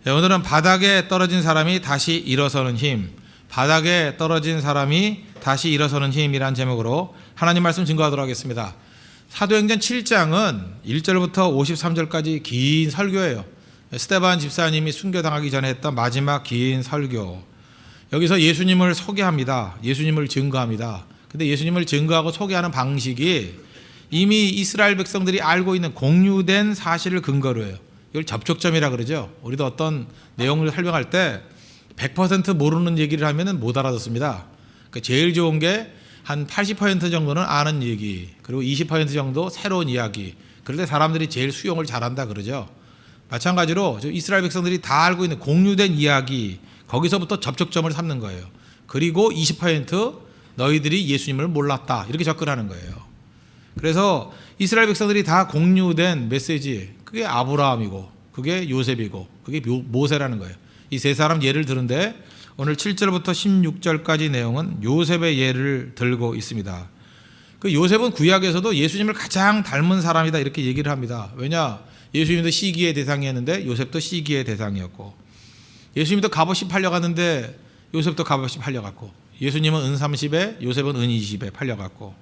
네, 오늘은 바닥에 떨어진 사람이 다시 일어서는 힘, 바닥에 떨어진 사람이 다시 일어서는 힘이란 제목으로 하나님 말씀 증거하도록 하겠습니다. 사도행전 7장은 1절부터 53절까지 긴 설교예요. 스데반 집사님이 순교당하기 전에 했던 마지막 긴 설교. 여기서 예수님을 소개합니다. 예수님을 증거합니다. 근데 예수님을 증거하고 소개하는 방식이 이미 이스라엘 백성들이 알고 있는 공유된 사실을 근거로 해요. 이걸 접촉점이라 그러죠. 우리도 어떤 내용을 설명할 때 100% 모르는 얘기를 하면 못 알아듣습니다. 그러니까 제일 좋은 게 한 80% 정도는 아는 얘기, 그리고 20% 정도 새로운 이야기. 그럴 때 사람들이 제일 수용을 잘한다 그러죠. 마찬가지로 이스라엘 백성들이 다 알고 있는 공유된 이야기, 거기서부터 접촉점을 삼는 거예요. 그리고 20% 너희들이 예수님을 몰랐다, 이렇게 접근하는 거예요. 그래서 이스라엘 백성들이 다 공유된 메시지, 그게 아브라함이고 그게 요셉이고 그게 모세라는 거예요. 이 세 사람 예를 드는데 오늘 7절부터 16절까지 내용은 요셉의 예를 들고 있습니다. 그 요셉은 구약에서도 예수님을 가장 닮은 사람이다 이렇게 얘기를 합니다. 왜냐? 예수님도 시기의 대상이었는데 요셉도 시기의 대상이었고, 예수님도 값없이 팔려갔는데 요셉도 값없이 팔려갔고, 예수님은 은 30에 요셉은 은 20에 팔려갔고,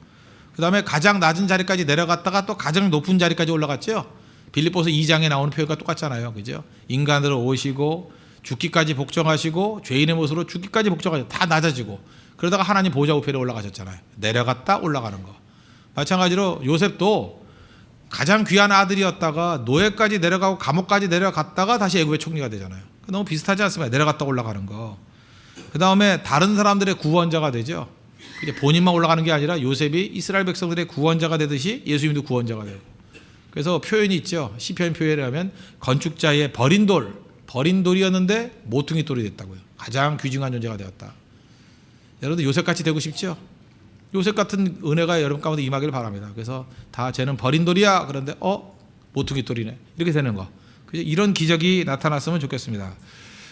그 다음에 가장 낮은 자리까지 내려갔다가 또 가장 높은 자리까지 올라갔죠. 빌립보서 2장에 나오는 표현과 똑같잖아요. 그죠? 인간으로 오시고 죽기까지 복종하시고 죄인의 모습으로 죽기까지 복종하시고 다 낮아지고, 그러다가 하나님 보좌 우편에 올라가셨잖아요. 내려갔다 올라가는 거. 마찬가지로 요셉도 가장 귀한 아들이었다가 노예까지 내려가고 감옥까지 내려갔다가 다시 애굽의 총리가 되잖아요. 너무 비슷하지 않습니까? 내려갔다 올라가는 거. 그 다음에 다른 사람들의 구원자가 되죠. 이제 본인만 올라가는 게 아니라 요셉이 이스라엘 백성들의 구원자가 되듯이 예수님도 구원자가 되고. 그래서 표현이 있죠. 시편 표현에 하면 건축자의 버린 돌이었는데 모퉁이 돌이 됐다고요. 가장 귀중한 존재가 되었다. 여러분들 요셉같이 되고 싶죠? 요셉 같은 은혜가 여러분 가운데 임하기를 바랍니다. 그래서 다 쟤는 버린 돌이야. 그런데 모퉁이 돌이네. 이렇게 되는 거. 이런 기적이 나타났으면 좋겠습니다.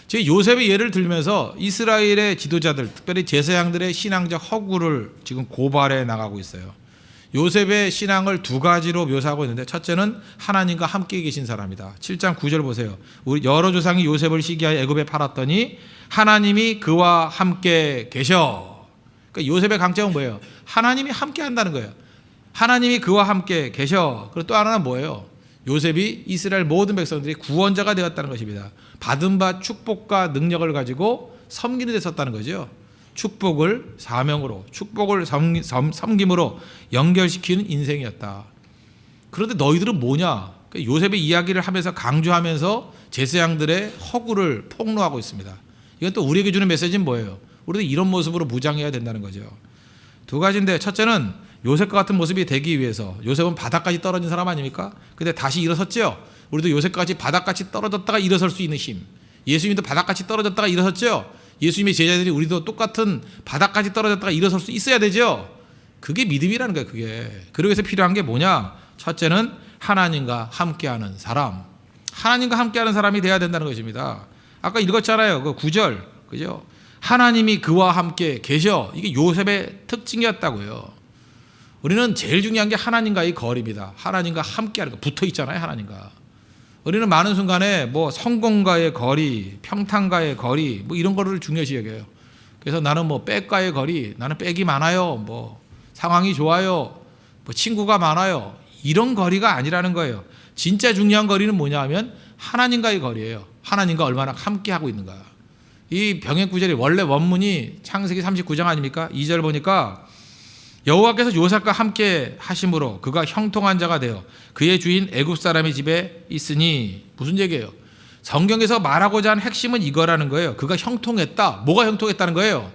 제 요셉의 예를 들면서 이스라엘의 지도자들, 특별히 제사장들의 신앙적 허구를 지금 고발해 나가고 있어요. 요셉의 신앙을 두 가지로 묘사하고 있는데, 첫째는 하나님과 함께 계신 사람이다. 7장 9절 보세요. 우리 여러 조상이 요셉을 시기하여 애굽에 팔았더니 하나님이 그와 함께 계셔. 그러니까 요셉의 강점은 뭐예요? 하나님이 함께 한다는 거예요. 하나님이 그와 함께 계셔. 그리고 또 하나는 뭐예요? 요셉이 이스라엘 모든 백성들이 구원자가 되었다는 것입니다. 받은 바 축복과 능력을 가지고 섬기는 데 썼다는 거죠. 축복을 사명으로, 축복을 섬김으로 연결시키는 인생이었다. 그런데 너희들은 뭐냐? 요셉의 이야기를 하면서 강조하면서 제사장들의 허구를 폭로하고 있습니다. 이건 또 우리에게 주는 메시지는 뭐예요? 우리도 이런 모습으로 무장해야 된다는 거죠. 두 가지인데, 첫째는 요셉과 같은 모습이 되기 위해서, 요셉은 바닥까지 떨어진 사람 아닙니까? 근데 다시 일어섰죠. 우리도 요셉까지 바닥까지 떨어졌다가 일어설 수 있는 힘. 예수님도 바닥까지 떨어졌다가 일어섰죠. 예수님의 제자들이 우리도 똑같은 바닥까지 떨어졌다가 일어설 수 있어야 되죠. 그게 믿음이라는 거예요. 그게. 그러기 위해서 필요한 게 뭐냐? 첫째는 하나님과 함께하는 사람. 하나님과 함께하는 사람이 돼야 된다는 것입니다. 아까 읽었잖아요. 그 9절. 그죠? 하나님이 그와 함께 계셔. 이게 요셉의 특징이었다고요. 우리는 제일 중요한 게 하나님과의 거리입니다. 하나님과 함께하는 거. 붙어 있잖아요. 하나님과. 우리는 많은 순간에 성공과의 거리, 평탄과의 거리, 이런 거를 중요시 여겨요. 그래서 나는 백과의 거리, 나는 백이 많아요, 상황이 좋아요, 친구가 많아요, 이런 거리가 아니라는 거예요. 진짜 중요한 거리는 뭐냐 하면 하나님과의 거리예요. 하나님과 얼마나 함께하고 있는가. 이 병행구절이 원래 원문이 창세기 39장 아닙니까? 2절 보니까 여호와께서 요셉과 함께 하심으로 그가 형통한 자가 되어 그의 주인 애굽 사람의 집에 있으니, 무슨 얘기예요? 성경에서 말하고자 하는 핵심은 이거라는 거예요. 그가 형통했다. 뭐가 형통했다는 거예요?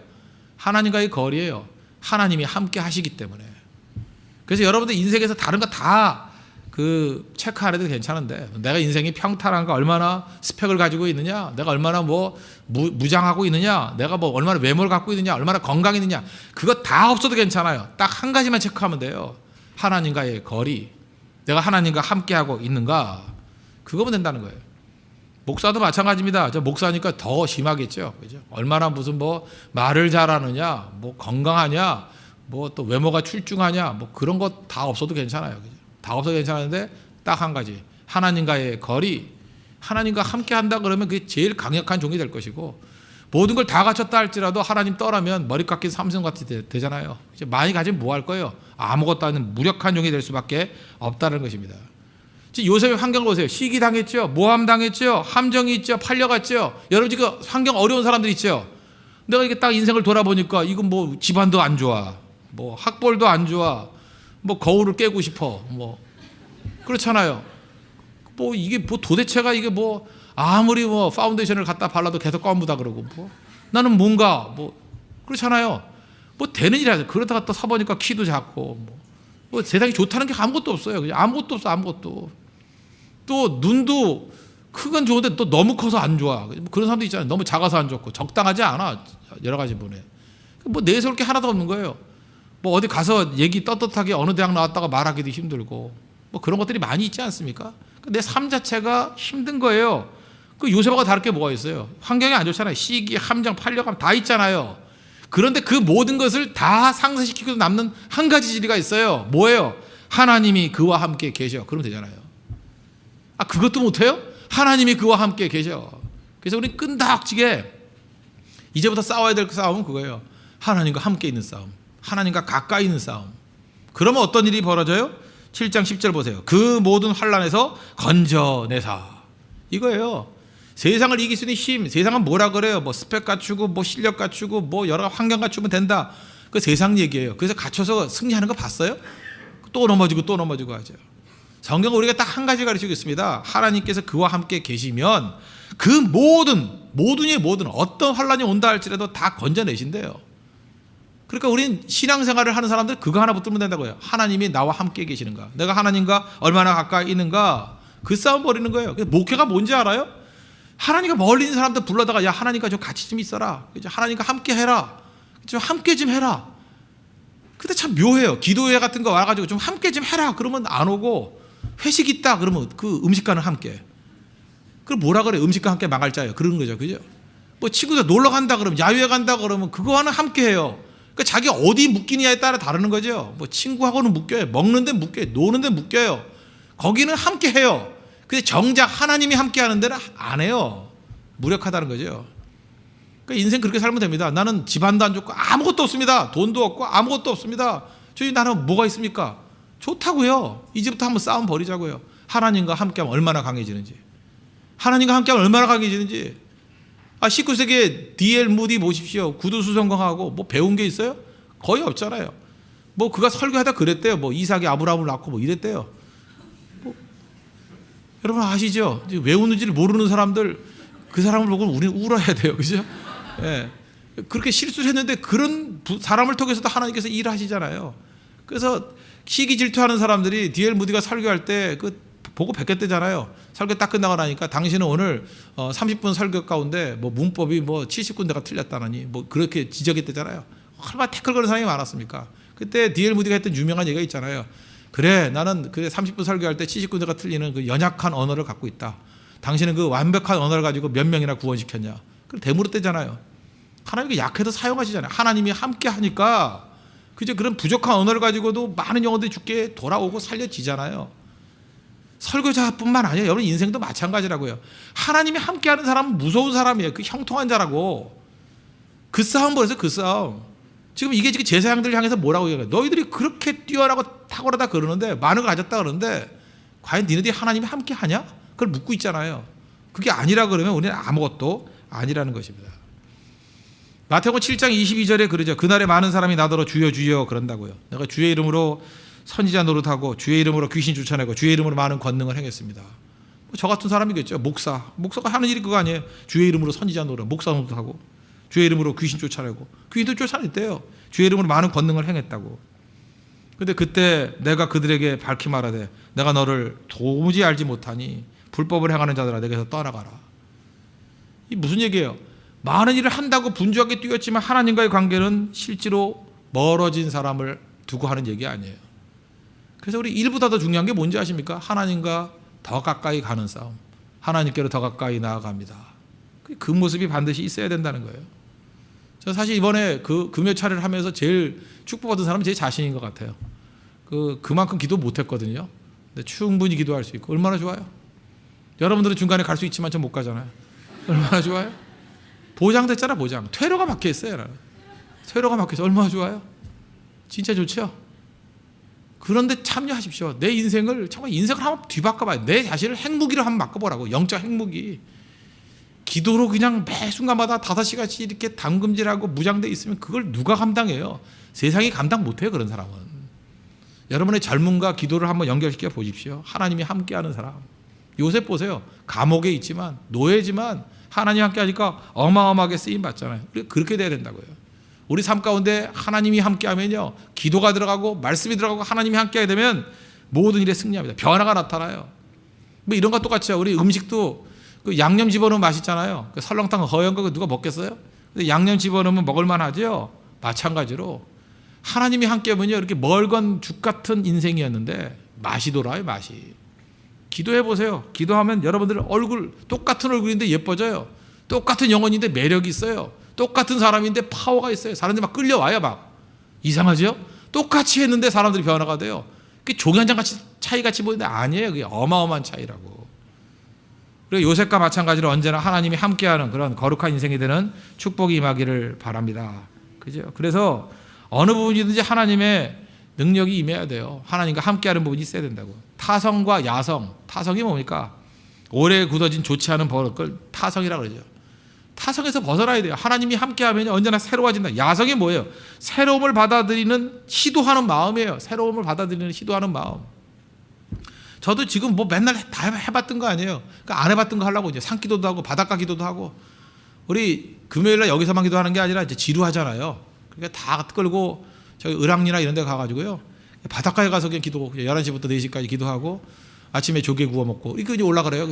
하나님과의 거리예요. 하나님이 함께 하시기 때문에. 그래서 여러분들 인생에서 다른 거 다 체크 안 해도 괜찮은데, 내가 인생이 평탄한가, 얼마나 스펙을 가지고 있느냐, 내가 얼마나 무장하고 있느냐, 내가 얼마나 외모를 갖고 있느냐, 얼마나 건강했느냐, 그거 다 없어도 괜찮아요. 딱 한 가지만 체크하면 돼요. 하나님과의 거리. 내가 하나님과 함께하고 있는가. 그거면 된다는 거예요. 목사도 마찬가지입니다. 저 목사니까 더 심하겠죠. 그죠? 얼마나 무슨 말을 잘하느냐, 건강하냐, 또 외모가 출중하냐, 그런 거 다 없어도 괜찮아요. 그죠? 다 없어도 괜찮은데 딱 한 가지, 하나님과의 거리. 하나님과 함께 한다 그러면 그게 제일 강력한 종이 될 것이고, 모든 걸 다 갖췄다 할지라도 하나님 떠나면 머리 깎인 삼손같이 되잖아요. 이제 많이 가지면 뭐 할 거예요? 아무것도 아닌 무력한 종이 될 수밖에 없다는 것입니다. 지금 요셉의 환경을 보세요. 시기 당했죠, 모함 당했죠, 함정이 있죠, 팔려갔죠. 여러분 지금 환경 어려운 사람들 있죠. 내가 이렇게 딱 인생을 돌아보니까 이건 뭐 집안도 안 좋아, 뭐 학벌도 안 좋아, 뭐 거울을 깨고 싶어, 뭐 그렇잖아요. 뭐 이게 뭐 도대체가 이게 뭐 아무리 뭐 파운데이션을 갖다 발라도 계속 검부다 그러고, 뭐 나는 뭔가 뭐 그렇잖아요. 뭐 되는 일이 아니라 그러다가 또 서보니까 키도 작고 뭐 세상이 좋다는 게 아무것도 없어요. 그냥 아무것도 없어, 아무것도. 또 눈도 크건 좋은데 또 너무 커서 안 좋아. 그런 사람도 있잖아요. 너무 작아서 안 좋고 적당하지 않아, 여러 가지 분에. 뭐 내세울 게 하나도 없는 거예요. 뭐 어디 가서 얘기 떳떳하게 어느 대학 나왔다가 말하기도 힘들고 뭐 그런 것들이 많이 있지 않습니까? 내 삶 자체가 힘든 거예요. 그 요셉하고 다를 게 뭐가 있어요? 환경이 안 좋잖아요. 시기, 함정, 팔려감 다 있잖아요. 그런데 그 모든 것을 다 상쇄시키고 남는 한 가지 진리가 있어요. 뭐예요? 하나님이 그와 함께 계셔. 그러면 되잖아요. 아, 그것도 못해요? 하나님이 그와 함께 계셔. 그래서 우리 끈덕지게 이제부터 싸워야 될 싸움은 그거예요. 하나님과 함께 있는 싸움, 하나님과 가까이 있는 싸움. 그러면 어떤 일이 벌어져요? 7장 10절 보세요. 그 모든 환난에서 건져내사. 이거예요. 세상을 이길 수 있는 힘. 세상은 뭐라 그래요? 뭐 스펙 갖추고 뭐 실력 갖추고 뭐 여러 환경 갖추면 된다. 그 세상 얘기예요. 그래서 갖춰서 승리하는 거 봤어요? 또 넘어지고 또 넘어지고 하죠. 성경은 우리가 딱 한 가지 가르치고 있습니다. 하나님께서 그와 함께 계시면 그 모든이 모든 어떤 환난이 온다 할지라도 다 건져내신대요. 그러니까 우린 신앙생활을 하는 사람들 그거 하나 붙들면 된다고요. 하나님이 나와 함께 계시는가, 내가 하나님과 얼마나 가까이 있는가, 그 싸움 벌이는 거예요. 목회가 뭔지 알아요? 하나님과 멀리 있는 사람들 불러다가 야, 하나님과 좀 같이 좀 있어라, 하나님과 함께 해라, 좀 함께 좀 해라. 근데 참 묘해요. 기도회 같은 거 와가지고 좀 함께 좀 해라 그러면 안 오고, 회식 있다 그러면 그 음식과는 함께. 그럼 뭐라 그래? 음식과 함께 망할 자예요. 그런 거죠, 그죠? 뭐 친구들 놀러 간다 그러면, 야유회 간다 그러면 그거와는 함께 해요. 그러니까 자기 어디 묶이느냐에 따라 다르는 거죠. 뭐 친구하고는 묶여요, 먹는 데 묶여요, 노는 데 묶여요. 거기는 함께 해요. 근데 정작 하나님이 함께 하는 데는 안 해요. 무력하다는 거죠. 그러니까 인생 그렇게 살면 됩니다. 나는 집안도 안 좋고 아무것도 없습니다. 돈도 없고 아무것도 없습니다. 저희 나는 뭐가 있습니까? 좋다고요. 이제부터 한번 싸움 벌이자고요. 하나님과 함께하면 얼마나 강해지는지. 하나님과 함께하면 얼마나 강해지는지. 19세기에 D.L. 무디 보십시오. 구두수성강하고 뭐 배운 게 있어요? 거의 없잖아요. 뭐 그가 설교하다 그랬대요. 뭐 이삭이 아브라함을 낳고 뭐 이랬대요. 뭐 여러분 아시죠? 왜 우는지를 모르는 사람들, 그 사람을 보고 우리는 울어야 돼요. 그죠? 예. 그렇게 실수를 했는데 그런 사람을 통해서도 하나님께서 일하시잖아요. 그래서 시기 질투하는 사람들이 D.L. 무디가 설교할 때 그 보고 뵙겠대잖아요. 설교 딱 끝나고 나니까 당신은 오늘 30분 설교 가운데 뭐 문법이 뭐 70군데가 틀렸다느니 뭐 그렇게 지적했대잖아요. 얼마나 태클 거는 사람이 많았습니까? 그때 D.L. 무디가 했던 유명한 얘기가 있잖아요. 그래, 나는 그 30분 설교할 때 70군데가 틀리는 그 연약한 언어를 갖고 있다. 당신은 그 완벽한 언어를 가지고 몇 명이나 구원시켰냐. 그럼 대물었대잖아요. 하나님께 약해도 사용하시잖아요. 하나님이 함께 하니까 그저 그런 부족한 언어를 가지고도 많은 영혼들이 죽게 돌아오고 살려지잖아요. 설교자뿐만 아니라 여러분 인생도 마찬가지라고요. 하나님이 함께하는 사람은 무서운 사람이에요. 그 형통한 자라고. 그 싸움 벌여서 그 싸움. 지금 이게 지금 제사장들 향해서 뭐라고 얘기해요? 너희들이 그렇게 뛰어나고 탁월하다 그러는데, 많은 걸 가졌다 그러는데 과연 니네들이 하나님이 함께하냐? 그걸 묻고 있잖아요. 그게 아니라 그러면 우리는 아무것도 아니라는 것입니다. 마태복음 7장 22절에 그러죠. 그날에 많은 사람이 나더러 주여 주여 그런다고요. 내가 주의 이름으로 선지자 노릇하고 주의 이름으로 귀신 쫓아내고 주의 이름으로 많은 권능을 행했습니다. 저 같은 사람이겠죠. 목사가 하는 일이 그거 아니에요. 주의 이름으로 선지자 노릇, 목사 노릇하고 주의 이름으로 귀신 쫓아내고, 귀신도 쫓아냈대요. 주의 이름으로 많은 권능을 행했다고. 그런데 그때 내가 그들에게 밝히 말하되 내가 너를 도무지 알지 못하니 불법을 행하는 자들아 내게서 떠나가라. 이 무슨 얘기예요? 많은 일을 한다고 분주하게 뛰었지만 하나님과의 관계는 실제로 멀어진 사람을 두고 하는 얘기 아니에요. 그래서 우리 일보다 더 중요한 게 뭔지 아십니까? 하나님과 더 가까이 가는 싸움. 하나님께로 더 가까이 나아갑니다. 그 모습이 반드시 있어야 된다는 거예요. 저 사실 이번에 그 금요차례를 하면서 제일 축복받은 사람은 제 자신인 것 같아요. 그만큼 기도 못했거든요. 근데 충분히 기도할 수 있고 얼마나 좋아요. 여러분들은 중간에 갈 수 있지만 전 못 가잖아요. 얼마나 좋아요? 보장됐잖아. 보장. 퇴로가 막혀 있어요. 퇴로가 막혀 있어. 얼마나 좋아요? 진짜 좋죠? 그런데 참여하십시오. 내 인생을 정말 인생을 한번 뒤바꿔봐요. 내 자신을 핵무기로 한번 바꿔보라고. 영적 핵무기. 기도로 그냥 매 순간마다 5시간씩 이렇게 담금질하고 무장돼 있으면 그걸 누가 감당해요? 세상이 감당 못해요. 그런 사람은. 여러분의 젊음과 기도를 한번 연결시켜 보십시오. 하나님이 함께하는 사람. 요셉 보세요. 감옥에 있지만 노예지만 하나님 함께하니까 어마어마하게 쓰임 받잖아요. 그렇게 돼야 된다고요. 우리 삶 가운데 하나님이 함께하면요, 기도가 들어가고 말씀이 들어가고 하나님이 함께하게 되면 모든 일에 승리합니다. 변화가 나타나요. 뭐 이런 것 똑같죠. 우리 음식도 그 양념 집어넣으면 맛있잖아요. 그 설렁탕 허연 거 누가 먹겠어요? 근데 양념 집어넣으면 먹을만 하죠. 마찬가지로 하나님이 함께하면요, 이렇게 멀건 죽 같은 인생이었는데 맛이 돌아요. 맛이. 기도해 보세요. 기도하면 여러분들 얼굴 똑같은 얼굴인데 예뻐져요. 똑같은 영혼인데 매력이 있어요. 똑같은 사람인데 파워가 있어요. 사람들이 막 끌려와요. 막 이상하죠? 똑같이 했는데 사람들이 변화가 돼요. 그게 종이 한 장 같이 차이 같이 보이는데 아니에요. 그게 어마어마한 차이라고. 그리고 요셉과 마찬가지로 언제나 하나님이 함께하는 그런 거룩한 인생이 되는 축복이 임하기를 바랍니다. 그죠? 그래서 어느 부분이든지 하나님의 능력이 임해야 돼요. 하나님과 함께하는 부분이 있어야 된다고. 타성과 야성. 타성이 뭡니까? 오래 굳어진 좋지 않은 버릇을 타성이라고 그러죠. 타성에서 벗어나야 돼요. 하나님이 함께하면 언제나 새로워진다. 야성이 뭐예요? 새로움을 받아들이는 시도하는 마음이에요. 새로움을 받아들이는 시도하는 마음. 저도 지금 뭐 맨날 다 해봤던 거 아니에요. 그러니까 안 해봤던 거 하려고 이제 산기도도 하고 바닷가 기도도 하고. 우리 금요일날 여기서만 기도하는 게 아니라 이제 지루하잖아요. 그러니까 다 끌고 저기 을왕리나 이런 데 가가지고요, 바닷가에 가서 그냥 기도 11시부터 4시까지 기도하고 아침에 조개 구워 먹고 이거 이제 올라가래요.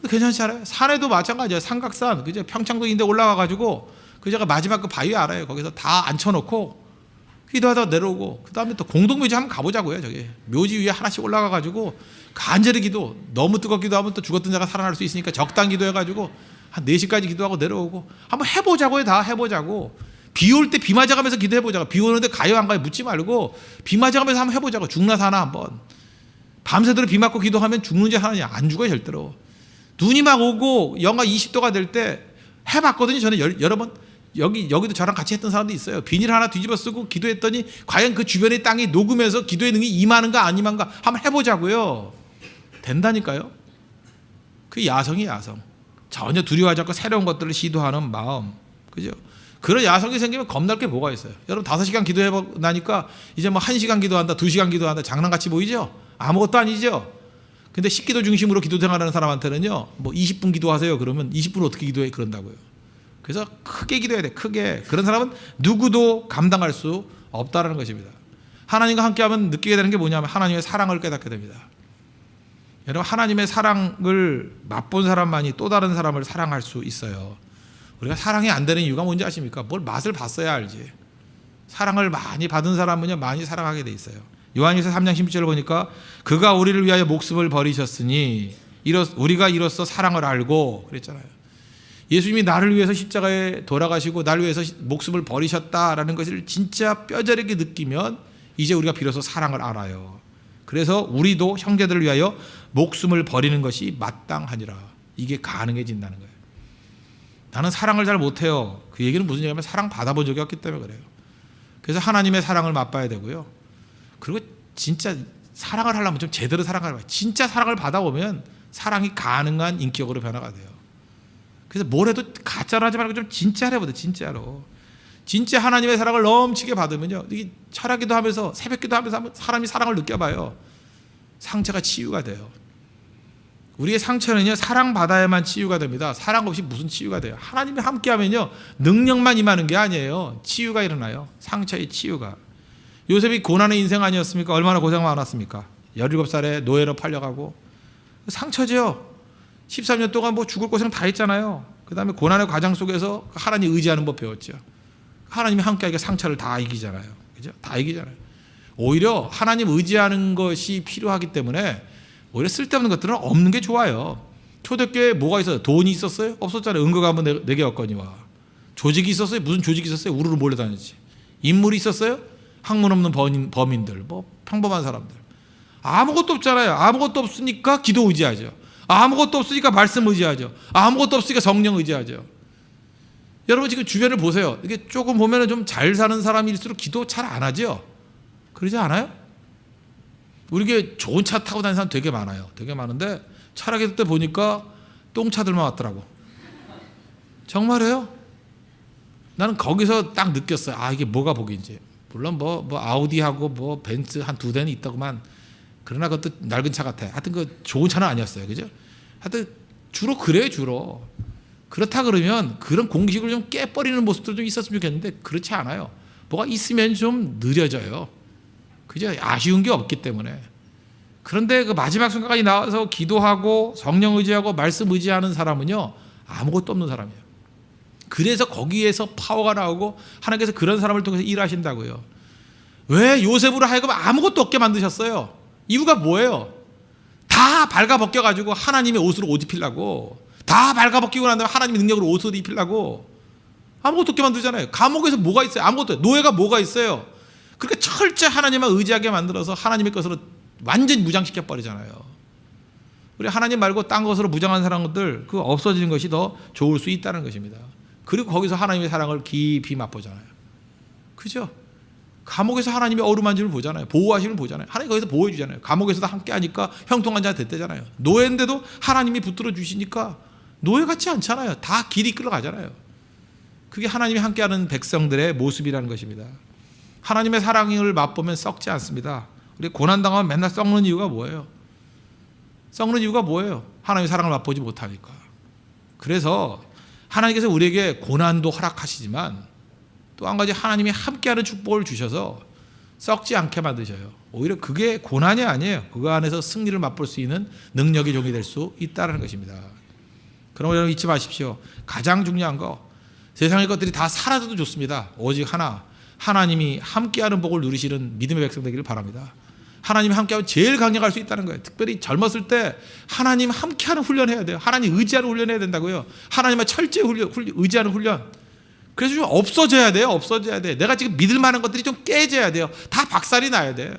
괜찮지 않아요? 산에도 마찬가지예요. 삼각산, 그죠? 평창도 인데 올라가가지고 그 제가 마지막 그 바위 알아요. 거기서 다 앉혀놓고 기도하다 내려오고, 그 다음에 또 공동묘지 한번 가보자고요. 저기 묘지 위에 하나씩 올라가가지고 간절히 기도. 너무 뜨겁기도 하면 또 죽었던 자가 살아날 수 있으니까 적당 기도해가지고 한 4시까지 기도하고 내려오고 한번 해보자고요. 다 해보자고. 비 올 때 비 맞아가면서 기도해보자고. 비 오는데 가요 안 가요 묻지 말고 비 맞아가면서 한번 해보자고. 죽나 사나 한번. 밤새도록 비 맞고 기도하면 죽는지 하느냐. 안 죽어요 절대로. 눈이 막 오고 영하 20도가 될 때 해봤거든요. 저는 여러 번. 여기도 저랑 같이 했던 사람도 있어요. 비닐 하나 뒤집어 쓰고 기도했더니 과연 그 주변의 땅이 녹으면서 기도의 능이 임하는가 안 임하는가 한번 해보자고요. 된다니까요. 그 야성이 야성. 전혀 두려워하지 않고 새로운 것들을 시도하는 마음. 그죠? 그런 야성이 생기면 겁날 게 뭐가 있어요. 여러분 5시간 기도해보니까 이제 뭐 1시간 기도한다 2시간 기도한다 장난같이 보이죠? 아무것도 아니죠. 근데 식기도 중심으로 기도 생활하는 사람한테는요, 뭐 20분 기도하세요 그러면 20분 어떻게 기도해 그런다고요. 그래서 크게 기도해야 돼. 크게. 그런 사람은 누구도 감당할 수 없다라는 것입니다. 하나님과 함께하면 느끼게 되는 게 뭐냐면 하나님의 사랑을 깨닫게 됩니다. 여러분 하나님의 사랑을 맛본 사람만이 또 다른 사람을 사랑할 수 있어요. 우리가 사랑이 안 되는 이유가 뭔지 아십니까? 뭘 맛을 봤어야 알지. 사랑을 많이 받은 사람은요 많이 사랑하게 돼 있어요. 요한일서 3장 16절을 보니까 그가 우리를 위하여 목숨을 버리셨으니 우리가 이로써 사랑을 알고 그랬잖아요. 예수님이 나를 위해서 십자가에 돌아가시고 나를 위해서 목숨을 버리셨다라는 것을 진짜 뼈저리게 느끼면 이제 우리가 비로소 사랑을 알아요. 그래서 우리도 형제들을 위하여 목숨을 버리는 것이 마땅하니라. 이게 가능해진다는 거예요. 나는 사랑을 잘 못해요. 그 얘기는 무슨 얘기냐면 사랑 받아본 적이 없기 때문에 그래요. 그래서 하나님의 사랑을 맛봐야 되고요. 그리고 진짜 사랑을 하려면 좀 제대로 사랑을 봐요. 진짜 사랑을 받아보면 사랑이 가능한 인격으로 변화가 돼요. 그래서 뭘 해도 가짜로 하지 말고 좀 진짜로 해보세요. 진짜로. 진짜 하나님의 사랑을 넘치게 받으면요, 이게 철학기도 하면서 새벽기도 하면서 사람이 사랑을 느껴봐요. 상처가 치유가 돼요. 우리의 상처는요 사랑받아야만 치유가 됩니다. 사랑 없이 무슨 치유가 돼요. 하나님이 함께하면요 능력만 임하는 게 아니에요. 치유가 일어나요. 상처의 치유가. 요셉이 고난의 인생 아니었습니까? 얼마나 고생 많았습니까? 17살에 노예로 팔려가고. 상처죠. 13년 동안 뭐 죽을 고생 다 했잖아요. 그 다음에 고난의 과정 속에서 하나님 의지하는 법 배웠죠. 하나님이 함께하니까 상처를 다 이기잖아요. 그죠? 다 이기잖아요. 오히려 하나님 의지하는 것이 필요하기 때문에 오히려 쓸데없는 것들은 없는 게 좋아요. 초대교회에 뭐가 있어요? 돈이 있었어요? 없었잖아요. 은거가 한번 내게 왔거니와. 조직이 있었어요? 무슨 조직이 있었어요? 우르르 몰려다녔지. 인물이 있었어요? 학문 없는 범인들, 뭐 평범한 사람들. 아무것도 없잖아요. 아무것도 없으니까 기도 의지하죠. 아무것도 없으니까 말씀 의지하죠. 아무것도 없으니까 성령 의지하죠. 여러분 지금 주변을 보세요. 이게 조금 보면 좀 잘 사는 사람일수록 기도 잘 안 하죠. 그러지 않아요? 우리게 좋은 차 타고 다니는 사람 되게 많아요. 되게 많은데 차라기 때 보니까 똥차들만 왔더라고. 정말이에요? 나는 거기서 딱 느꼈어요. 아, 이게 뭐가 복인지. 물론 뭐 아우디하고 뭐 벤츠 한 2대는 있다고만. 그러나 그것도 낡은 차 같아. 하여튼 그 좋은 차는 아니었어요. 그죠? 하여튼 주로 그래요, 주로. 그렇다 그러면 그런 공식을 좀 깨버리는 모습도 좀 있었으면 좋겠는데 그렇지 않아요. 뭐가 있으면 좀 느려져요. 그죠? 아쉬운 게 없기 때문에. 그런데 그 마지막 순간까지 나와서 기도하고 성령 의지하고 말씀 의지하는 사람은요, 아무것도 없는 사람이에요. 그래서 거기에서 파워가 나오고 하나님께서 그런 사람을 통해서 일하신다고요. 왜 요셉으로 하여금 아무것도 없게 만드셨어요? 이유가 뭐예요? 다 발가벗겨가지고 하나님의 옷으로 옷 입히려고. 다 발가벗기고 난 다음에 하나님의 능력으로 옷을 입히려고. 아무것도 없게 만들잖아요. 감옥에서 뭐가 있어요? 아무것도. 노예가 뭐가 있어요? 그렇게 철저히 하나님만 의지하게 만들어서 하나님의 것으로 완전히 무장시켜 버리잖아요. 우리 하나님 말고 딴 것으로 무장한 사람들 그 없어지는 것이 더 좋을 수 있다는 것입니다. 그리고 거기서 하나님의 사랑을 깊이 맛보잖아요. 그죠? 감옥에서 하나님의 어루만짐을 보잖아요. 보호하심을 보잖아요. 하나님 거기서 보호해 주잖아요. 감옥에서도 함께 하니까 형통한 자 됐대잖아요. 노예인데도 하나님이 붙들어 주시니까 노예 같지 않잖아요. 다 길이 끌어가잖아요. 그게 하나님이 함께하는 백성들의 모습이라는 것입니다. 하나님의 사랑을 맛보면 썩지 않습니다. 우리 고난당하면 맨날 썩는 이유가 뭐예요? 썩는 이유가 뭐예요? 하나님의 사랑을 맛보지 못하니까. 그래서 하나님께서 우리에게 고난도 허락하시지만 또 한 가지 하나님이 함께하는 축복을 주셔서 썩지 않게 만드셔요. 오히려 그게 고난이 아니에요. 그거 안에서 승리를 맛볼 수 있는 능력의 종이 될 수 있다는 것입니다. 그러므로 여러분 잊지 마십시오. 가장 중요한 거, 세상의 것들이 다 사라져도 좋습니다. 오직 하나, 하나님이 함께하는 복을 누리시는 믿음의 백성 되기를 바랍니다. 하나님이 함께하면 제일 강력할 수 있다는 거예요. 특별히 젊었을 때 하나님 함께하는 훈련해야 돼요. 하나님 의지하는 훈련해야 된다고요. 하나님만 철저히 의지하는 훈련. 그래서 좀 없어져야 돼요. 없어져야 돼. 내가 지금 믿을 만한 것들이 좀 깨져야 돼요. 다 박살이 나야 돼요.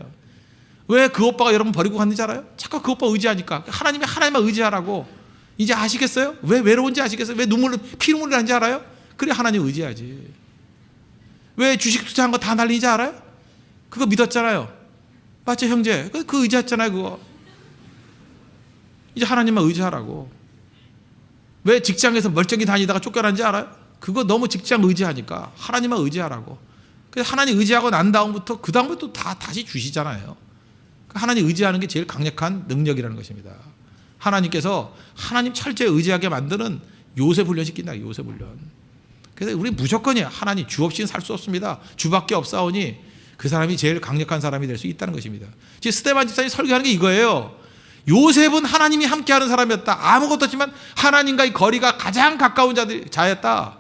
왜 그 오빠가 여러분 버리고 갔는지 알아요? 자꾸 그 오빠 의지하니까. 하나님만 의지하라고. 이제 아시겠어요? 왜 외로운지 아시겠어요? 왜 피눈물이 나는지 알아요? 그래 하나님 의지하지. 왜 주식 투자한 거 다 날리는지 알아요? 그거 믿었잖아요. 맞죠, 형제? 그 의지했잖아요, 그거. 이제 하나님만 의지하라고. 왜 직장에서 멀쩡히 다니다가 쫓겨난지 알아요? 그거 너무 직장 의지하니까 하나님만 의지하라고. 그래서 하나님 의지하고 난 다음부터 그 다음부터 다 다시 주시잖아요. 하나님 의지하는 게 제일 강력한 능력이라는 것입니다. 하나님께서 하나님 철저히 의지하게 만드는 요셉 훈련 시킨다. 요셉 훈련. 그래서 우리 무조건이에요. 하나님 주 없이는 살 수 없습니다. 주밖에 없사오니 그 사람이 제일 강력한 사람이 될 수 있다는 것입니다. 지금 스데반 집사님이 설교하는 게 이거예요. 요셉은 하나님이 함께하는 사람이었다. 아무것도 없지만 하나님과의 거리가 가장 가까운 자였다.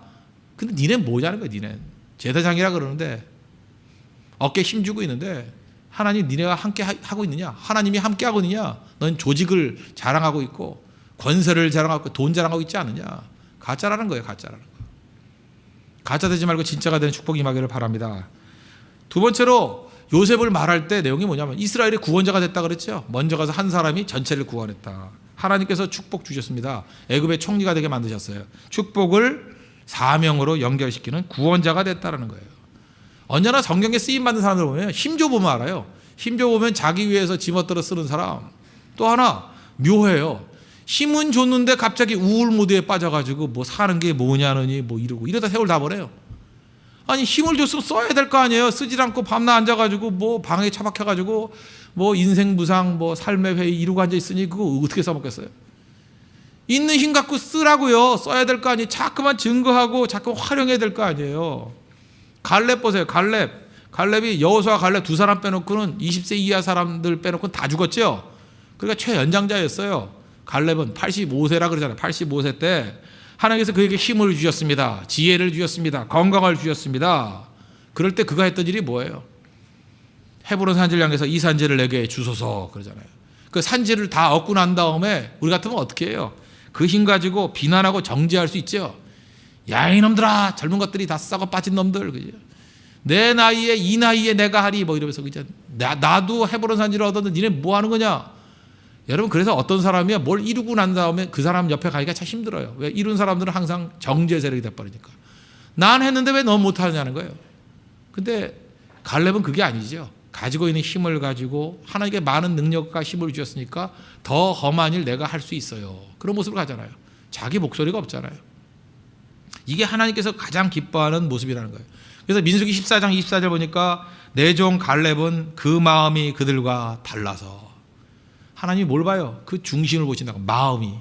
근데 니넨 뭐냐는 거야. 니넨 제사장이라 그러는데 어깨에 힘주고 있는데 하나님 니네가 함께 하고 있느냐? 하나님이 함께 하고 있느냐? 넌 조직을 자랑하고 있고 권세를 자랑하고 있고 돈 자랑하고 있지 않느냐? 가짜라는 거예요. 가짜라는 거. 가짜 되지 말고 진짜가 되는 축복이 임하기를 바랍니다. 두 번째로 요셉을 말할 때 내용이 뭐냐면 이스라엘의 구원자가 됐다 그랬죠. 먼저 가서 한 사람이 전체를 구원했다. 하나님께서 축복 주셨습니다. 애굽의 총리가 되게 만드셨어요. 축복을 사명으로 연결시키는 구원자가 됐다는 거예요. 언제나 성경에 쓰임받는 사람들 보면 힘줘 보면 알아요. 힘줘 보면 자기 위해서 지멋대로 쓰는 사람. 또 하나 묘해요. 힘은 줬는데 갑자기 우울 모드에 빠져가지고 뭐 사는 게 뭐냐느니 뭐 이러고 이러다 세월 다 버려요. 아니 힘을 줬으면 써야 될 거 아니에요. 쓰질 않고 밤낮 앉아가지고 뭐 방에 처박혀가지고 뭐 인생 무상 뭐 삶의 회의 이러고 앉아있으니 그거 어떻게 써먹겠어요. 있는 힘 갖고 쓰라고요. 써야 될 거 아니에요. 자꾸만 증거하고 자꾸 활용해야 될 거 아니에요. 갈렙 보세요. 갈렙이 여호수아 갈렙 두 사람 빼놓고는 20세 이하 사람들 빼놓고는 다 죽었죠. 그러니까 최연장자였어요. 갈렙은 85세라 그러잖아요. 85세 때 하나님께서 그에게 힘을 주셨습니다. 지혜를 주셨습니다. 건강을 주셨습니다. 그럴 때 그가 했던 일이 뭐예요? 헤브론 산지를 향해서 이 산지를 내게 주소서 그러잖아요. 그 산지를 다 얻고 난 다음에 우리 같으면 어떻게 해요? 그 힘 가지고 비난하고 정죄할 수 있죠. 야 이놈들아 젊은 것들이 다 썩어 빠진 놈들 그죠? 내 나이에 이 나이에 내가 하리 뭐 이러면서 그죠? 나도 헤브론 산지를 얻었는데 니네 뭐 하는 거냐? 여러분, 그래서 어떤 사람이야 뭘 이루고 난 다음에 그 사람 옆에 가기가 참 힘들어요. 왜? 이룬 사람들은 항상 정죄 세력이 돼버리니까. 난 했는데 왜 넌 못하느냐는 거예요. 근데 갈렙은 그게 아니죠. 가지고 있는 힘을 가지고 하나님께 많은 능력과 힘을 주셨으니까 더 험한 일 내가 할 수 있어요. 그런 모습을 가잖아요. 자기 목소리가 없잖아요. 이게 하나님께서 가장 기뻐하는 모습이라는 거예요. 그래서 민수기 14장 24절 보니까 내 종 갈렙은 그 마음이 그들과 달라서. 하나님이 뭘 봐요? 그 중심을 보신다고. 마음이.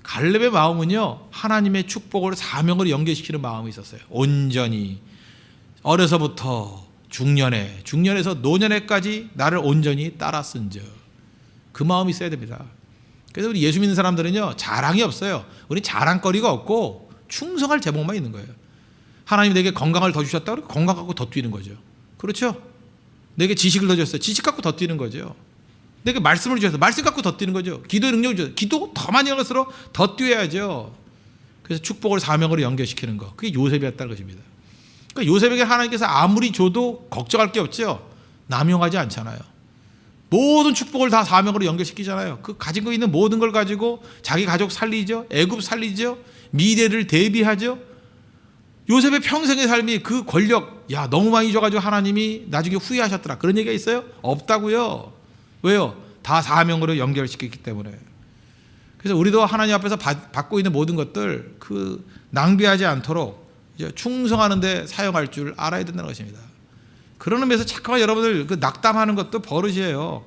갈렙의 마음은요, 하나님의 축복을 사명으로 연결시키는 마음이 있었어요. 온전히 어려서부터 중년에서 노년에까지 나를 온전히 따랐은즉. 그 마음이 있어야 됩니다. 그래서 우리 예수 믿는 사람들은요, 자랑이 없어요. 우리 자랑거리가 없고 충성할 제목만 있는 거예요. 하나님이 내게 건강을 더 주셨다 그러면 건강 갖고 더 뛰는 거죠. 그렇죠? 내게 지식을 더 주셨어요. 지식 갖고 더 뛰는 거죠. 내게 말씀을 주셔서 말씀 갖고 더 뛰는 거죠. 기도의 능력을 주셔서 기도 더 많이 할수록 더 뛰어야죠. 그래서 축복을 사명으로 연결시키는 거, 그게 요셉이었다는 것입니다. 그러니까 요셉에게 하나님께서 아무리 줘도 걱정할 게 없죠. 남용하지 않잖아요. 모든 축복을 다 사명으로 연결시키잖아요. 그 가지고 있는 모든 걸 가지고 자기 가족 살리죠. 애굽 살리죠. 미래를 대비하죠. 요셉의 평생의 삶이 그 권력, 야 너무 많이 줘가지고 하나님이 나중에 후회하셨더라, 그런 얘기가 있어요? 없다고요. 왜요? 다 사명으로 연결시켰기 때문에. 그래서 우리도 하나님 앞에서 받고 있는 모든 것들 그 낭비하지 않도록 이제 충성하는 데 사용할 줄 알아야 된다는 것입니다. 그런 의미에서 잠깐만 여러분들 그 낙담하는 것도 버릇이에요.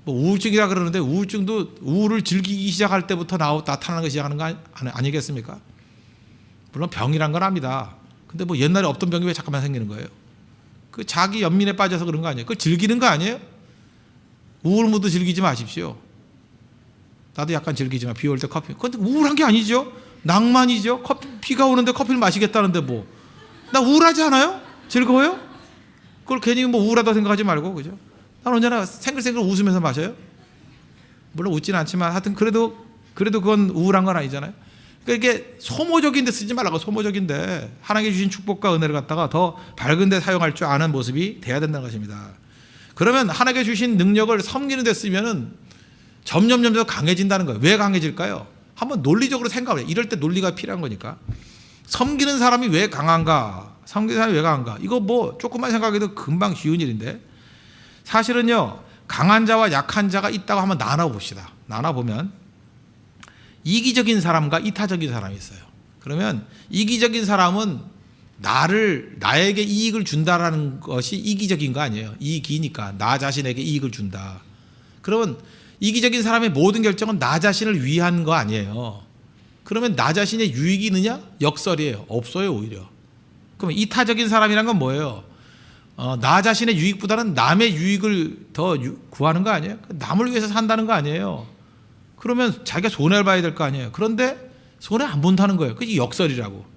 뭐 우울증이라 그러는데 우울증도 우울을 즐기기 시작할 때부터 나타나는 것이 시작하는 거 아니겠습니까? 물론 병이란 건 압니다. 근데 뭐 옛날에 없던 병이 왜 잠깐만 생기는 거예요? 그 자기 연민에 빠져서 그런 거 아니에요? 그걸 즐기는 거 아니에요? 우울 모두 즐기지 마십시오. 나도 약간 즐기지만 비 올 때 커피. 그런데 우울한 게 아니죠. 낭만이죠. 비가 오는데 커피를 마시겠다는데 뭐. 나 우울하지 않아요? 즐거워요? 그걸 괜히 뭐 우울하다 생각하지 말고, 그죠? 난 언제나 생글생글 웃으면서 마셔요. 물론 웃지는 않지만 하여튼 그래도 그건 우울한 건 아니잖아요. 그러니까 이게 소모적인 데 쓰지 말라고. 소모적인데 하나님께 주신 축복과 은혜를 갖다가 더 밝은 데 사용할 줄 아는 모습이 돼야 된다는 것입니다. 그러면 하나님께 주신 능력을 섬기는 데 쓰면은 점점 강해진다는 거예요. 왜 강해질까요? 한번 논리적으로 생각을 해요. 이럴 때 논리가 필요한 거니까. 섬기는 사람이 왜 강한가? 섬기는 사람이 왜 강한가? 이거 뭐 조금만 생각해도 금방 쉬운 일인데, 사실은요, 강한 자와 약한 자가 있다고 한번 나눠봅시다. 나눠보면 이기적인 사람과 이타적인 사람이 있어요. 그러면 이기적인 사람은 나에게 이익을 준다라는 것이 이기적인 거 아니에요. 이익이니까 나 자신에게 이익을 준다. 그러면 이기적인 사람의 모든 결정은 나 자신을 위한 거 아니에요. 그러면 나 자신의 유익이 있느냐? 역설이에요. 없어요, 오히려. 그럼 이타적인 사람이란 건 뭐예요? 나 자신의 유익보다는 남의 유익을 더 구하는 거 아니에요? 남을 위해서 산다는 거 아니에요? 그러면 자기가 손해를 봐야 될 거 아니에요? 그런데 손해 안 본다는 거예요. 그게 역설이라고.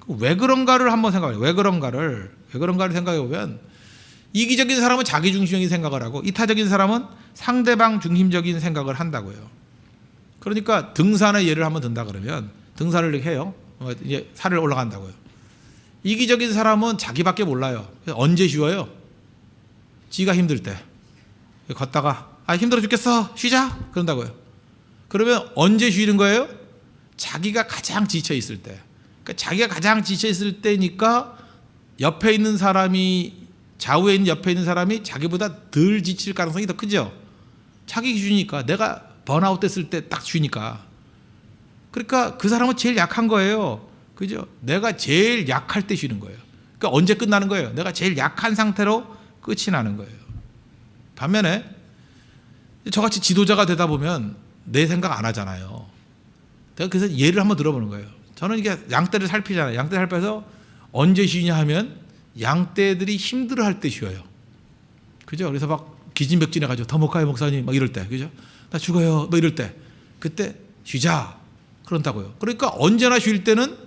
왜 그런가를 한번 생각해요. 왜 그런가를 생각해 보면, 이기적인 사람은 자기 중심적인 생각을 하고 이타적인 사람은 상대방 중심적인 생각을 한다고요. 그러니까 등산의 예를 한번 든다 그러면 등산을 이렇게 해요. 이제 산을 올라간다고요. 이기적인 사람은 자기밖에 몰라요. 언제 쉬어요? 지가 힘들 때. 걷다가 힘들어 죽겠어, 쉬자, 그런다고요. 그러면 언제 쉬는 거예요? 자기가 가장 지쳐 있을 때. 그러니까 자기가 가장 지쳐 있을 때니까 옆에 있는 사람이, 좌우에 있는 옆에 있는 사람이 자기보다 덜 지칠 가능성이 더 크죠. 자기 기준이니까. 내가 번아웃 됐을 때 딱 쉬니까. 그러니까 그 사람은 제일 약한 거예요. 그죠? 내가 제일 약할 때 쉬는 거예요. 그러니까 언제 끝나는 거예요? 내가 제일 약한 상태로 끝이 나는 거예요. 반면에 저같이 지도자가 되다 보면 내 생각 안 하잖아요. 내가 그래서 예를 한번 들어보는 거예요. 저는 이게 양떼를 살피잖아요. 양떼 살펴서 언제 쉬냐 하면 양떼들이 힘들어할 때 쉬어요. 그죠? 그래서 막 기진맥진해가지고 더 못 가요 목사님, 막 이럴 때, 그죠? 나 죽어요, 뭐 이럴 때, 그때 쉬자 그런다고요. 그러니까 언제나 쉴 때는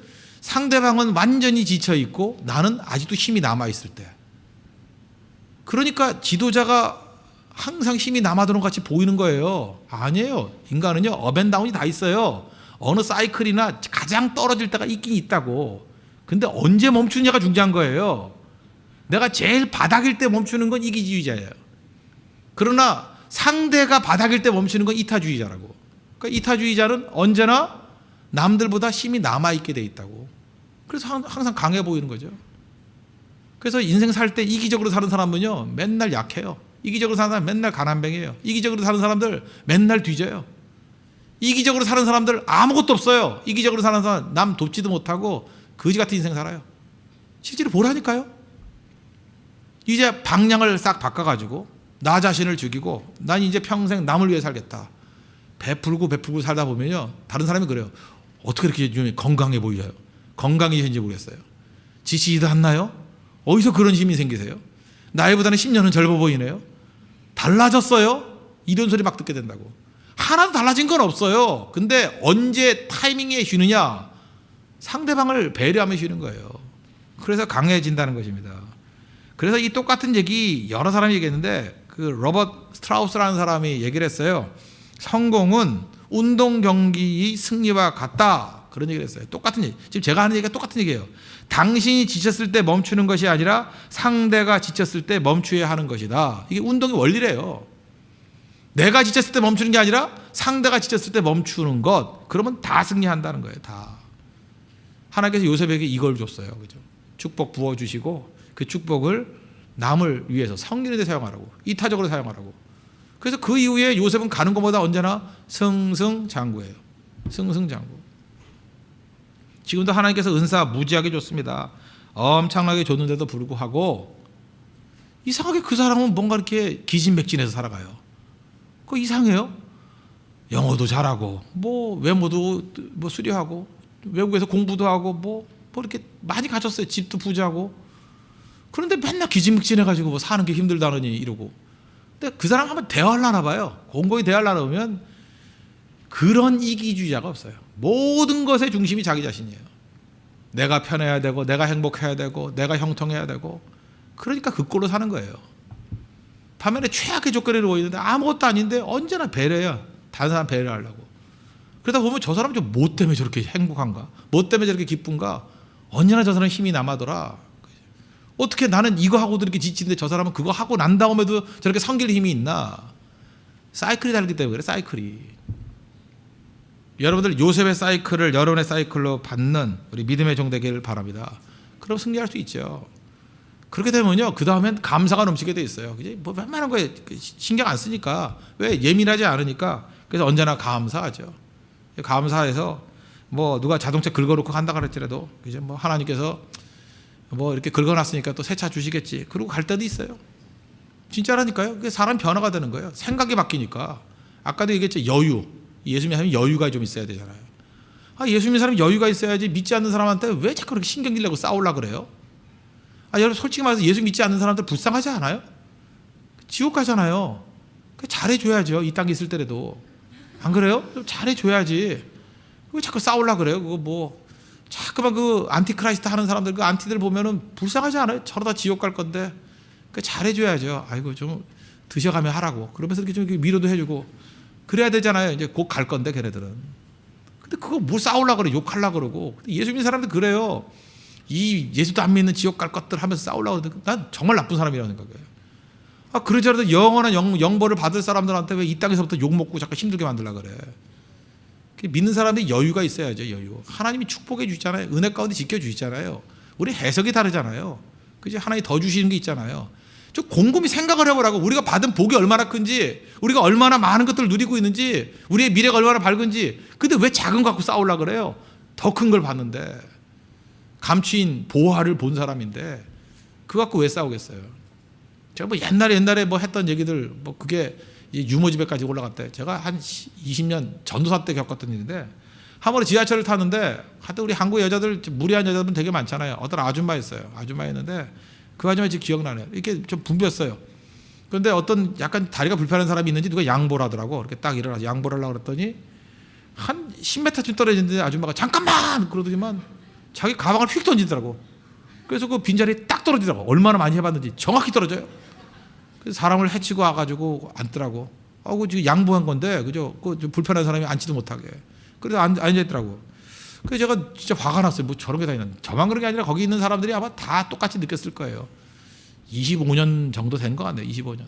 상대방은 완전히 지쳐 있고 나는 아직도 힘이 남아 있을 때. 그러니까 지도자가 항상 힘이 남아도는 것 같이 보이는 거예요. 아니에요. 인간은요, 업앤다운이 다 있어요. 어느 사이클이나 가장 떨어질 때가 있긴 있다고. 근데 언제 멈추느냐가 중요한 거예요. 내가 제일 바닥일 때 멈추는 건 이기주의자예요. 그러나 상대가 바닥일 때 멈추는 건 이타주의자라고. 그러니까 이타주의자는 언제나 남들보다 힘이 남아있게 돼 있다고. 그래서 항상 강해 보이는 거죠. 그래서 인생 살 때 이기적으로 사는 사람은요 맨날 약해요. 이기적으로 사는 사람 맨날 가난뱅이에요. 이기적으로 사는 사람들 맨날 뒤져요. 이기적으로 사는 사람들 아무것도 없어요. 이기적으로 사는 사람 남 돕지도 못하고 거지 같은 인생 살아요. 실제로 보라니까요. 이제 방향을 싹 바꿔가지고 나 자신을 죽이고 난 이제 평생 남을 위해 살겠다. 베풀고 살다 보면요 다른 사람이 그래요. 어떻게 이렇게 좀 건강해 보여요? 건강이신지 모르겠어요. 지치지도 않나요? 어디서 그런 힘이 생기세요? 나이보다는 10년은 젊어 보이네요. 달라졌어요? 이런 소리 막 듣게 된다고. 하나도 달라진 건 없어요. 근데 언제 타이밍에 쉬느냐? 상대방을 배려하며 쉬는 거예요. 그래서 강해진다는 것입니다. 그래서 이 똑같은 얘기 여러 사람이 얘기했는데 그 로버트 스트라우스라는 사람이 얘기를 했어요. 성공은 운동 경기의 승리와 같다. 그런 얘기를 했어요. 똑같은 얘기. 지금 제가 하는 얘기가 똑같은 얘기예요. 당신이 지쳤을 때 멈추는 것이 아니라 상대가 지쳤을 때 멈춰야 하는 것이다. 이게 운동의 원리래요. 내가 지쳤을 때 멈추는 게 아니라 상대가 지쳤을 때 멈추는 것. 그러면 다 승리한다는 거예요. 다. 하나님께서 요셉에게 이걸 줬어요. 그죠? 축복 부어주시고 그 축복을 남을 위해서 성인에 사용하라고. 이타적으로 사용하라고. 그래서 그 이후에 요셉은 가는 것보다 언제나 승승장구예요. 승승장구. 지금도 하나님께서 은사 무지하게 줬습니다. 엄청나게 줬는데도 불구하고 이상하게 그 사람은 뭔가 이렇게 기진맥진해서 살아가요. 그거 이상해요. 영어도 잘하고 뭐 외모도 뭐 수려하고 외국에서 공부도 하고 뭐 이렇게 많이 가졌어요. 집도 부자고. 그런데 맨날 기진맥진해가지고 뭐 사는 게 힘들다느니 이러고. 근데 그 사람 한번 대화를 하나 봐요. 공공이 대화를 하나 보면 그런 이기주의자가 없어요. 모든 것의 중심이 자기 자신이에요. 내가 편해야 되고 내가 행복해야 되고 내가 형통해야 되고 그러니까 그 꼴로 사는 거예요. 반면에 최악의 조건을 보이는데 아무것도 아닌데 언제나 배려해요. 다른 사람 배려하려고. 그러다 보면 저 사람 좀 뭐 때문에 저렇게 행복한가? 뭐 때문에 저렇게 기쁜가? 언제나 저 사람 힘이 남아더라. 어떻게 나는 이거 하고도 이렇게 지치는데 저 사람은 그거 하고 난 다음에도 저렇게 섬길 힘이 있나? 사이클이 다르기 때문에 그래. 사이클이. 여러분들 요셉의 사이클을 여러분의 사이클로 받는 우리 믿음의 종 되기를 바랍니다. 그럼 승리할 수 있죠. 그렇게 되면요 그 다음엔 감사가 넘치게 돼 있어요. 그지? 뭐 웬만한 거에 신경 안 쓰니까. 왜? 예민하지 않으니까. 그래서 언제나 감사하죠. 감사해서 뭐 누가 자동차 긁어놓고 간다 그랬더라도 그죠? 뭐 하나님께서 뭐 이렇게 긁어놨으니까 또 새 차 주시겠지. 그러고 갈 때도 있어요. 진짜라니까요. 그게 사람 변화가 되는 거예요. 생각이 바뀌니까. 아까도 얘기했죠. 여유. 예수 믿는 사람이 여유가 좀 있어야 되잖아요. 예수 믿는 사람이 여유가 있어야지. 믿지 않는 사람한테 왜 자꾸 그렇게 신경질 내고 싸우려고 그래요? 여러분 솔직히 말해서 예수 믿지 않는 사람들 불쌍하지 않아요? 지옥 가잖아요. 잘해줘야죠. 이 땅에 있을 때라도. 안 그래요? 좀 잘해줘야지. 왜 자꾸 싸우려고 그래요? 그거 뭐 자꾸만 그 안티크라이스트 하는 사람들 그 안티들 보면은 불쌍하지 않아요? 저러다 지옥 갈 건데. 잘해줘야죠. 아이고 좀 드셔가며 하라고. 그러면서 이렇게 좀 위로도 해주고 그래야 되잖아요. 이제 곧 갈 건데 걔네들은. 근데 그거 뭐 싸우려고 그래. 욕하려고 그러고. 근데 예수 믿는 사람들 그래요. 이 예수도 안 믿는 지옥 갈 것들 하면서 싸우려고 그러는데 난 정말 나쁜 사람이라고 생각해요. 그러더라도 영원한 영벌을 받을 사람들한테 왜 이 땅에서부터 욕먹고 자꾸 힘들게 만들려고 그래. 믿는 사람들이 여유가 있어야죠. 여유. 하나님이 축복해 주시잖아요. 은혜 가운데 지켜주시잖아요. 우리 해석이 다르잖아요. 그죠? 하나님이 더 주시는 게 있잖아요. 좀 곰곰이 생각을 해보라고. 우리가 받은 복이 얼마나 큰지, 우리가 얼마나 많은 것들을 누리고 있는지, 우리의 미래가 얼마나 밝은지. 근데 왜 작은 거 갖고 싸우려고 그래요? 더 큰 걸 봤는데. 감추인 보화를 본 사람인데 그거 갖고 왜 싸우겠어요? 제가 뭐 옛날에 뭐 했던 얘기들 뭐 그게 유모집에까지 올라갔대. 제가 한 20년 전도사 때 겪었던 일인데 한 번에 지하철을 타는데 하여튼 우리 한국 여자들 무리한 여자분 되게 많잖아요. 어떤 아줌마였어요. 아줌마였는데 그 아줌마 지금 기억나네요. 이렇게 좀 붐볐어요. 그런데 어떤 약간 다리가 불편한 사람이 있는지 누가 양보를 하더라고. 이렇게 딱 일어나서 양보를 하려고 그랬더니 한 10m쯤 떨어지는데 아줌마가 잠깐만 그러더니만 자기 가방을 휙 던지더라고. 그래서 그 빈자리에 딱 떨어지더라고. 얼마나 많이 해봤는지 정확히 떨어져요. 그래서 사람을 해치고 와가지고 앉더라고. 그 지금 양보한 건데 그죠? 그 좀 불편한 사람이 앉지도 못하게. 그래서 앉아있더라고. 그래서 제가 진짜 화가 났어요. 뭐 저런 게 다 있는. 저만 그런 게 아니라 거기 있는 사람들이 아마 다 똑같이 느꼈을 거예요. 25년 정도 된 것 같네요. 25년.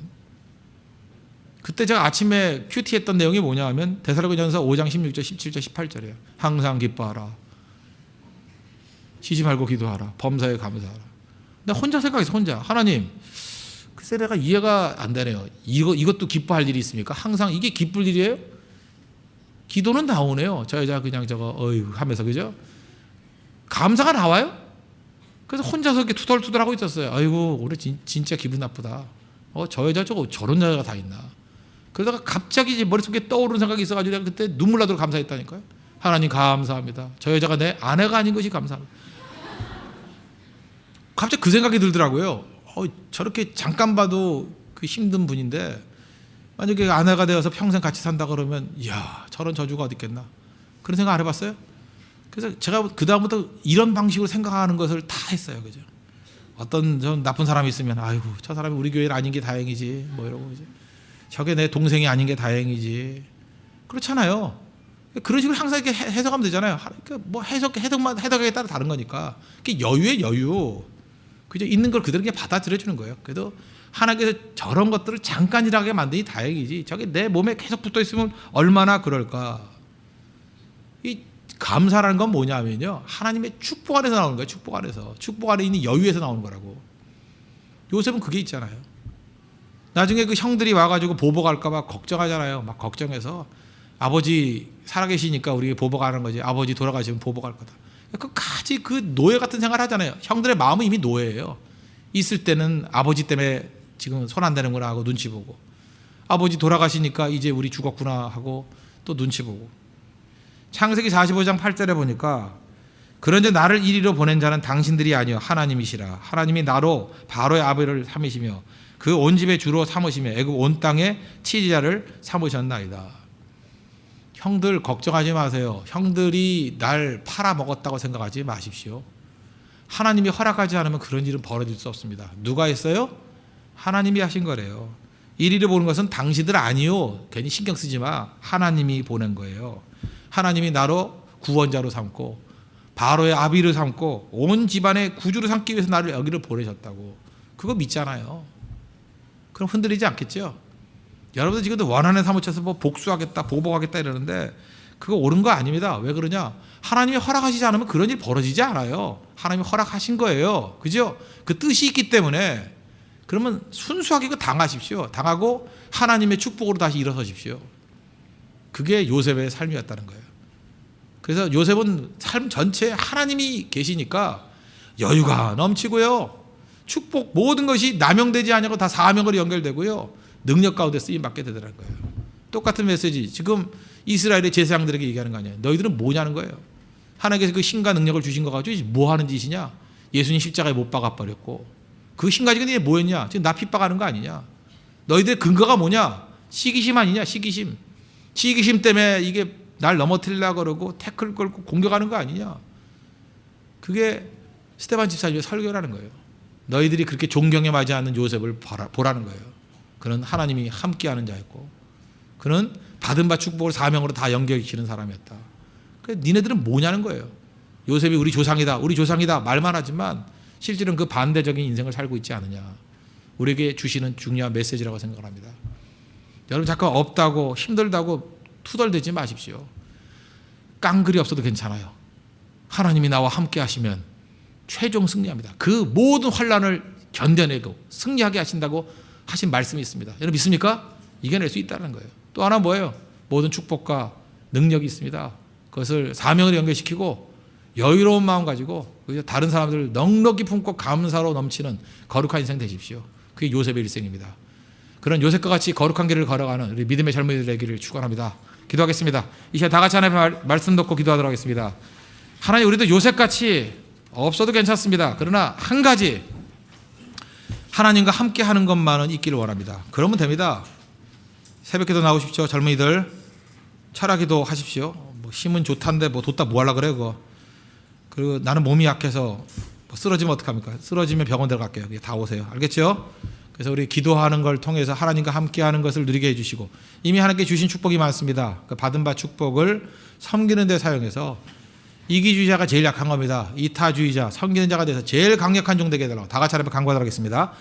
그때 제가 아침에 큐티했던 내용이 뭐냐 하면 데살로니가전서 5장 16절, 17절, 18절이에요. 항상 기뻐하라. 쉬지 말고 기도하라. 범사에 감사하라. 근데 혼자 생각해서 혼자 하나님, 글쎄 내가 이해가 안 되네요. 이것도 기뻐할 일이 있습니까? 항상 이게 기쁠 일이에요? 기도는 나오네요. 저 여자 그냥 저거 어휴 하면서, 그죠? 감사가 나와요? 그래서 혼자서 이렇게 투덜투덜하고 있었어요. 아이고 오늘 진짜 기분 나쁘다. 저 여자 저거 저런 여자가 다 있나. 그러다가 갑자기 머릿속에 떠오르는 생각이 있어가지고 내가 그때 눈물 나도록 감사했다니까요. 하나님 감사합니다. 저 여자가 내 아내가 아닌 것이 감사합니다. 갑자기 그 생각이 들더라고요. 저렇게 잠깐 봐도 그 힘든 분인데 만약에 아내가 되어서 평생 같이 산다 그러면 이야 저런 저주가 어디 있겠나. 그런 생각 안 해봤어요? 그래서 제가 그 다음부터 이런 방식으로 생각하는 것을 다 했어요. 그죠? 어떤 좀 나쁜 사람이 있으면 아이고 저 사람이 우리 교회는 아닌 게 다행이지 뭐 이러고, 이제 저게 내 동생이 아닌 게 다행이지. 그렇잖아요. 그런 식으로 항상 이렇게 해석하면 되잖아요. 뭐 해석에 따라 다른 거니까. 그게 여유의 여유. 그죠? 있는 걸 그대로 받아들여 주는 거예요. 그래도 하나님께서 저런 것들을 잠깐이라게 만드니 다행이지. 저게 내 몸에 계속 붙어 있으면 얼마나 그럴까. 이 감사라는 건 뭐냐면요, 하나님의 축복 안에서 나오는 거예요. 축복 안에서. 축복 안에 있는 여유에서 나오는 거라고. 요셉은 그게 있잖아요. 나중에 그 형들이 와가지고 보복할까 봐 걱정하잖아요. 막 걱정해서 아버지 살아계시니까 우리 보복하는 거지. 아버지 돌아가시면 보복할 거다. 끝까지 그 노예 같은 생각을 하잖아요. 형들의 마음은 이미 노예예요. 있을 때는 아버지 때문에 지금 손 안 대는구나 하고 눈치 보고, 아버지 돌아가시니까 이제 우리 죽었구나 하고 또 눈치 보고. 창세기 45장 8절에 보니까 그런즉 나를 이리로 보낸 자는 당신들이 아니요 하나님이시라. 하나님이 나로 바로의 아비를 삼으시며 그 온 집의 주로 삼으시며 애굽 온 땅의 치지자를 삼으셨나이다. 형들 걱정하지 마세요. 형들이 날 팔아먹었다고 생각하지 마십시오. 하나님이 허락하지 않으면 그런 일은 벌어질 수 없습니다. 누가 했어요? 하나님이 하신 거래요. 이리로 보는 것은 당신들 아니요, 괜히 신경 쓰지 마. 하나님이 보낸 거예요. 하나님이 나로 구원자로 삼고 바로의 아비를 삼고 온 집안의 구주로 삼기 위해서 나를 여기를 보내셨다고. 그거 믿잖아요. 그럼 흔들리지 않겠죠? 여러분들 지금도 원한에 사무쳐서 뭐 복수하겠다 보복하겠다 이러는데 그거 옳은 거 아닙니다. 왜 그러냐? 하나님이 허락하시지 않으면 그런 일 벌어지지 않아요. 하나님이 허락하신 거예요. 그죠? 그 뜻이 있기 때문에. 그러면 순수하게 그 당하십시오. 당하고 하나님의 축복으로 다시 일어서십시오. 그게 요셉의 삶이었다는 거예요. 그래서 요셉은 삶 전체에 하나님이 계시니까 여유가 넘치고요. 축복 모든 것이 남용되지 않고 다 사명으로 연결되고요. 능력 가운데 쓰임받게 되더라는 거예요. 똑같은 메시지 지금 이스라엘의 제사장들에게 얘기하는 거 아니에요. 너희들은 뭐냐는 거예요. 하나님께서 그 힘과 능력을 주신 거 가지고 뭐 하는 짓이냐. 예수님 십자가에 못 박아버렸고 그 힘 가지고 너희 뭐였냐. 지금 나 핍박하는 거 아니냐. 너희들의 근거가 뭐냐. 시기심 아니냐. 시기심. 시기심 때문에 이게 날 넘어뜨리려고 그러고 태클 걸고 공격하는 거 아니냐. 그게 스데반 집사님의 설교라는 거예요. 너희들이 그렇게 존경에 맞지 않는 요셉을 보라는 거예요. 그는 하나님이 함께하는 자였고 그는 받은 바 축복을 사명으로 다 연결시키는 사람이었다. 그러니까 니네들은 뭐냐는 거예요. 요셉이 우리 조상이다 우리 조상이다 말만 하지만 실제로는 그 반대적인 인생을 살고 있지 않느냐. 우리에게 주시는 중요한 메시지라고 생각을 합니다. 여러분 잠깐 없다고 힘들다고 투덜대지 마십시오. 깡그리 없어도 괜찮아요. 하나님이 나와 함께 하시면 최종 승리합니다. 그 모든 환난을 견뎌내고 승리하게 하신다고 하신 말씀이 있습니다. 여러분 믿습니까? 이겨낼 수 있다는 거예요. 또 하나 뭐예요? 모든 축복과 능력이 있습니다. 그것을 사명을 연결시키고 여유로운 마음 가지고 다른 사람들을 넉넉히 품고 감사로 넘치는 거룩한 인생 되십시오. 그게 요셉의 일생입니다. 그런 요셉과 같이 거룩한 길을 걸어가는 우리 믿음의 젊은이들 되기를 축원합니다. 기도하겠습니다. 이 시간 다 같이 하나님의 말씀 듣고 기도하도록 하겠습니다. 하나님 우리도 요셉같이 없어도 괜찮습니다. 그러나 한 가지 하나님과 함께 하는 것만은 있기를 원합니다. 그러면 됩니다. 새벽기도 나오십시오. 젊은이들 철학기도 하십시오. 뭐 힘은 좋단데 뭐 뒀다 뭐 하려고 그래 그거. 그리고 나는 몸이 약해서 뭐 쓰러지면 어떡합니까? 쓰러지면 병원 들어갈게요. 다 오세요. 알겠죠? 그래서 우리 기도하는 걸 통해서 하나님과 함께하는 것을 누리게 해주시고 이미 하나님께 주신 축복이 많습니다. 그 받은 바 축복을 섬기는 데 사용해서 이기주의자가 제일 약한 겁니다. 이타주의자, 섬기는 자가 돼서 제일 강력한 종 되게 해달라고 다 같이 하나님께 간구하도록 하겠습니다.